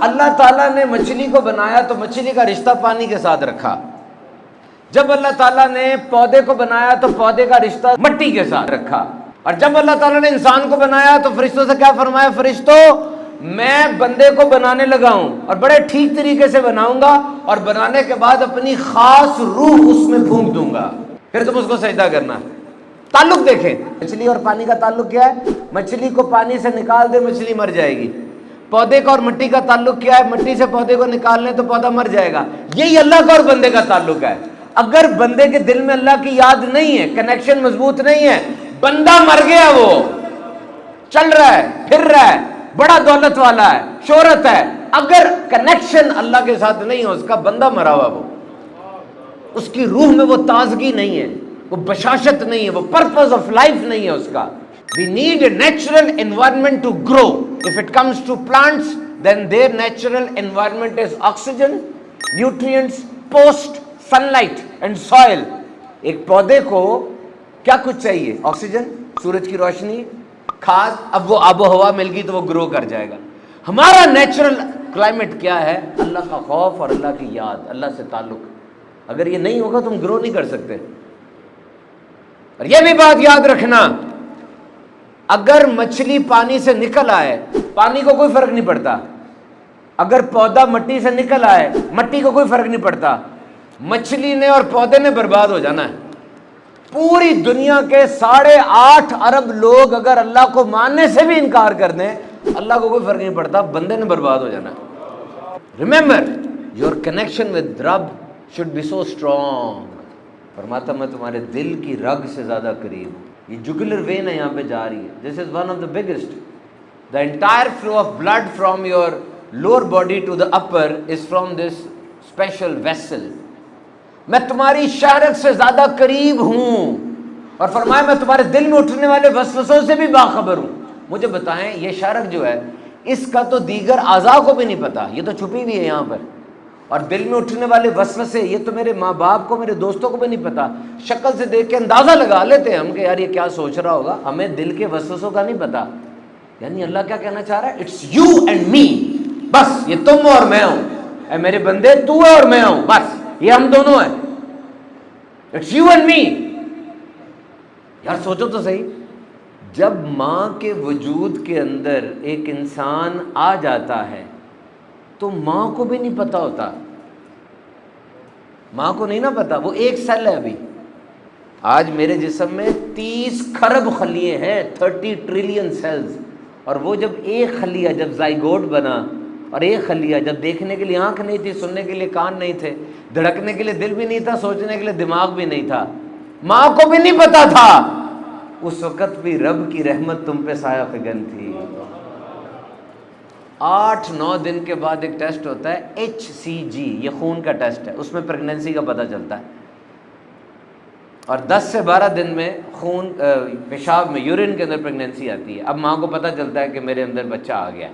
اللہ تعالیٰ نے مچھلی کو بنایا تو مچھلی کا رشتہ پانی کے ساتھ رکھا. جب اللہ تعالیٰ نے پودے کو بنایا تو پودے کا رشتہ مٹی کے ساتھ رکھا. اور جب اللہ تعالیٰ نے انسان کو بنایا تو فرشتوں سے کیا فرمایا؟ فرشتوں میں بندے کو بنانے لگا ہوں اور بڑے ٹھیک طریقے سے بناؤں گا اور بنانے کے بعد اپنی خاص روح اس میں پھونک دوں گا, پھر تم اس کو سجدہ کرنا. تعلق دیکھیں, مچھلی اور پانی کا تعلق کیا ہے؟ مچھلی کو پانی سے نکال دے مچھلی مر جائے گی. پودے کا اور مٹی کا تعلق کیا ہے؟ مٹی سے پودے کو نکال لیں تو پودا مر جائے گا. یہی اللہ کا اور بندے کا تعلق ہے. اگر بندے کے دل میں اللہ کی یاد نہیں ہے, کنیکشن مضبوط نہیں ہے, بندہ مر گیا, وہ چل رہا ہے, پھر رہا ہے, بڑا دولت والا ہے, شہرت ہے, اگر کنیکشن اللہ کے ساتھ نہیں ہے اس کا, بندہ مرا ہوا, وہ اس کی روح میں وہ تازگی نہیں ہے, وہ بشاشت نہیں ہے, وہ پرپز آف لائف نہیں ہے اس کا. We need a natural environment to grow. If it comes to plants, then their natural environment is oxygen, nutrients, post, sunlight and soil. ایک پودے کو کیا کچھ چاہیے؟ آکسیجن, سورج کی روشنی, کھاد. اب وہ آب و ہوا مل گئی تو وہ گرو کر جائے گا. ہمارا نیچرل کلائمیٹ کیا ہے؟ اللہ کا خوف اور اللہ کی یاد, اللہ سے تعلق. اگر یہ نہیں ہوگا تم گرو نہیں کر سکتے. اور یہ بھی بات یاد رکھنا, اگر مچھلی پانی سے نکل آئے, پانی کو کوئی فرق نہیں پڑتا. اگر پودا مٹی سے نکل آئے, مٹی کو کوئی فرق نہیں پڑتا. مچھلی نے اور پودے نے برباد ہو جانا ہے. پوری دنیا کے 8.5 ارب لوگ اگر اللہ کو ماننے سے بھی انکار کر دیں, اللہ کو کوئی فرق نہیں پڑتا, بندے نے برباد ہو جانا ہے. ریممبر, یور کنیکشن ود رب شوڈ بی سو اسٹرانگ. فرماتا میں تمہارے دل کی رگ سے زیادہ قریب ہوں. یہ جگولر وین ہے, یہاں پہ جا رہی ہے. This is one of the biggest. The entire flow of blood from your lower body to the upper is from this special vessel. میں تمہاری شہرت سے زیادہ قریب ہوں. اور فرمایا میں تمہارے دل میں اٹھنے والے وسوسوں سے بھی باخبر ہوں. مجھے بتائیں, یہ شرک جو ہے اس کا تو دیگر اعضاء کو بھی نہیں پتا, یہ تو چھپی ہوئی ہے یہاں پر. اور دل میں اٹھنے والے وسوسے, یہ تو میرے ماں باپ کو, میرے دوستوں کو بھی نہیں پتا. شکل سے دیکھ کے اندازہ لگا لیتے ہیں ہم کہ یار یہ کیا سوچ رہا ہوگا, ہمیں دل کے وسوسوں کا نہیں پتا. یعنی اللہ کیا کہنا چاہ رہا ہے؟ اٹس یو اینڈ می, بس یہ تم اور میں ہوں. اے میرے بندے, تو ہے اور میں ہوں, بس یہ ہم دونوں ہیں. It's you and me. یار سوچو تو صحیح, جب ماں کے وجود کے اندر ایک انسان آ جاتا ہے تو ماں کو بھی نہیں پتا ہوتا. ماں کو نہیں نا پتا, وہ ایک سیل ہے ابھی. آج میرے جسم میں 30 کھرب خلیے ہیں, 30 ٹریلین سیلز. اور وہ جب ایک خلیہ جب زائگوٹ بنا, اور ایک خلیہ جب دیکھنے کے لیے آنکھ نہیں تھی, سننے کے لیے کان نہیں تھے, دھڑکنے کے لیے دل بھی نہیں تھا, سوچنے کے لیے دماغ بھی نہیں تھا, ماں کو بھی نہیں پتا تھا, اس وقت بھی رب کی رحمت تم پہ سایہ فگن تھی. 8-9 دن کے بعد ایک ٹیسٹ ہوتا ہے HCG, یہ خون کا ٹیسٹ ہے, اس میں پریگنینسی کا پتہ چلتا ہے. اور 10 سے 12 دن میں خون پیشاب میں, یورین کے اندر پریگنینسی آتی ہے. اب ماں کو پتہ چلتا ہے کہ میرے اندر بچہ آ گیا.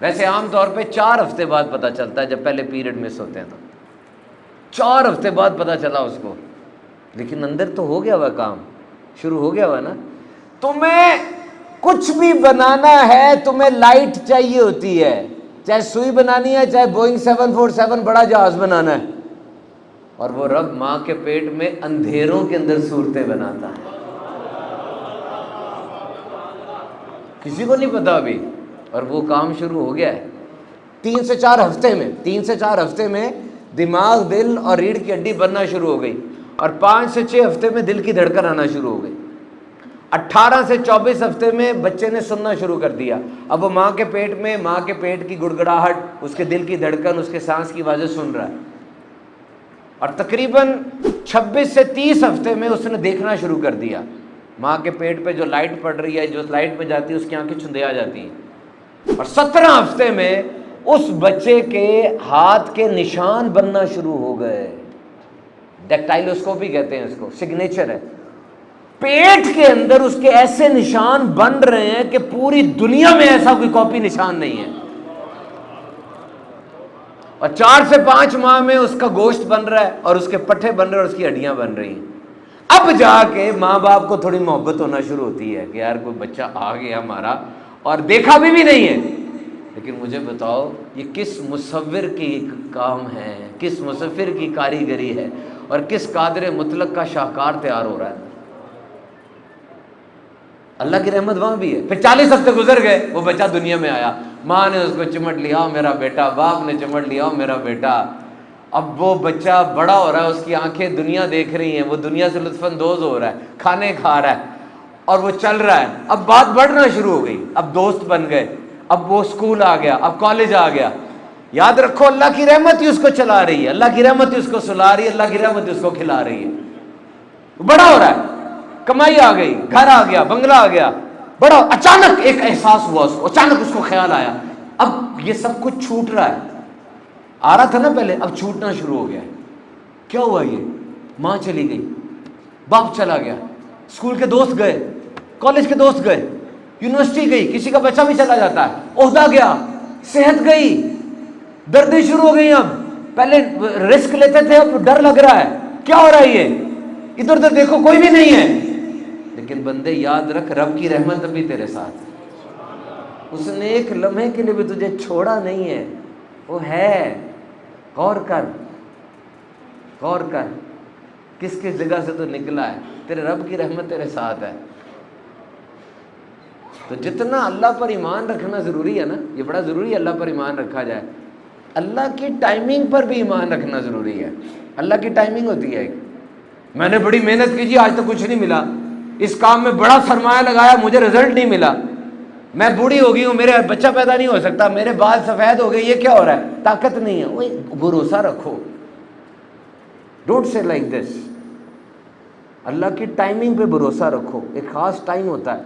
ویسے عام طور پہ 4 ہفتے بعد پتہ چلتا ہے, جب پہلے پیریڈ مس ہوتے ہیں تو 4 ہفتے بعد پتہ چلا اس کو. لیکن اندر تو ہو گیا ہوا کام, شروع ہو گیا ہوا نا. تمہیں کچھ بھی بنانا ہے, تمہیں لائٹ چاہیے ہوتی ہے, چاہے سوئی بنانی ہے, چاہے بوئنگ 747 بڑا جہاز بنانا ہے. اور وہ رب ماں کے پیٹ میں اندھیروں کے اندر صورتیں بناتا ہے. کسی کو نہیں پتا ابھی, اور وہ کام شروع ہو گیا ہے. 3 سے 4 ہفتے میں دماغ, دل اور ریڑھ کی ہڈی بننا شروع ہو گئی. اور 5 سے 6 ہفتے میں دل کی دھڑکن آنا شروع ہو گئی. 18 سے 24 ہفتے میں بچے نے سننا شروع کر دیا. اب وہ ماں کے پیٹ میں, ماں کے پیٹ کی گڑگڑاہٹ, اس کے دل کی دھڑکن, اس کے سانس کی آوازیں سن رہا ہے. اور تقریباً 26 سے 30 ہفتے میں اس نے دیکھنا شروع کر دیا. ماں کے پیٹ پہ جو لائٹ پڑ رہی ہے, جو لائٹ پہ جاتی ہے اس کی آنکھیں چندیا جاتی ہیں. اور 17 ہفتے میں اس بچے کے ہاتھ کے نشان بننا شروع ہو گئے. ڈیکٹائلوسکوپی کہتے ہیں اس کو, سگنیچر ہے. پیٹ کے اندر اس کے ایسے نشان بن رہے ہیں کہ پوری دنیا میں ایسا کوئی کاپی نشان نہیں ہے. اور 4 سے 5 ماہ میں اس کا گوشت بن رہا ہے, اور اس کے پٹھے بن رہے ہیں, اور اس کی ہڈیاں بن رہی ہیں. اب جا کے ماں باپ کو تھوڑی محبت ہونا شروع ہوتی ہے کہ یار کوئی بچہ آ گیا ہمارا, اور دیکھا بھی نہیں ہے. لیکن مجھے بتاؤ یہ کس مصور کی کام ہے، کس مصور کی کاریگری ہے، اور کس قادر مطلق کا شاہکار تیار ہو رہا ہے۔ اللہ کی رحمت وہاں بھی ہے۔ پھر 40 ہفتے گزر گئے، وہ بچہ دنیا میں آیا، ماں نے اس کو چمٹ لیا، او میرا بیٹا، باپ نے چمٹ لیا، او میرا بیٹا۔ اب وہ بچہ بڑا ہو رہا ہے، اس کی آنکھیں دنیا دیکھ رہی ہیں، وہ دنیا سے لطف اندوز ہو رہا ہے، کھانے کھا رہا ہے، اور وہ چل رہا ہے۔ اب بات بڑھنا شروع ہو گئی، اب دوست بن گئے، اب وہ اسکول آ گیا، اب کالج آ گیا۔ یاد رکھو اللہ کی رحمت ہی اس کو چلا رہی ہے، اللہ کی رحمت ہی اس کو سلا رہی ہے، اللہ کی رحمت ہی اس کو کھلا رہی ہے۔ بڑا ہو رہا ہے، کمائی آ گئی، گھر آ گیا، بنگلہ آ گیا، بڑا اچانک ایک احساس ہوا اس کو، اچانک اس کو خیال آیا اب یہ سب کچھ چھوٹ رہا ہے، آ رہا تھا نا پہلے، اب چھوٹنا شروع ہو گیا ہے۔ کیا ہوا؟ یہ ماں چلی گئی، باپ چلا گیا، اسکول کے دوست گئے، کالج کے دوست گئے، یونیورسٹی گئی، کسی کا بچہ بھی چلا جاتا ہے، عہدہ گیا، صحت گئی، دردیں شروع ہو گئی۔ اب پہلے رسک لیتے تھے، اب ڈر لگ رہا ہے، کیا ہو رہا ہے؟ یہ ادھر ادھر دیکھو کوئی بھی نہیں ہے، لیکن بندے یاد رکھ رب کی رحمت ابھی تیرے ساتھ ہے۔ اس نے ایک لمحے کے لیے بھی تجھے چھوڑا نہیں ہے، وہ ہے۔ غور کر، غور کر، کس کس جگہ سے تو نکلا ہے، تیرے رب کی رحمت تیرے ساتھ ہے۔ تو جتنا اللہ پر ایمان رکھنا ضروری ہے نا، یہ بڑا ضروری ہے اللہ پر ایمان رکھا جائے، اللہ کی ٹائمنگ پر بھی ایمان رکھنا ضروری ہے۔ اللہ کی ٹائمنگ ہوتی ہے ایک، میں نے بڑی محنت کی جی، آج تک کچھ نہیں ملا، اس کام میں بڑا سرمایہ لگایا، مجھے رزلٹ نہیں ملا، میں بوڑھی ہو گئی ہوں، میرے بچہ پیدا نہیں ہو سکتا، میرے بال سفید ہو گئے، یہ کیا ہو رہا ہے؟ طاقت نہیں ہے۔ وہ بھروسہ رکھو، ڈونٹ سے لائک دس، اللہ کی ٹائمنگ پہ بھروسہ رکھو، ایک خاص ٹائم ہوتا ہے۔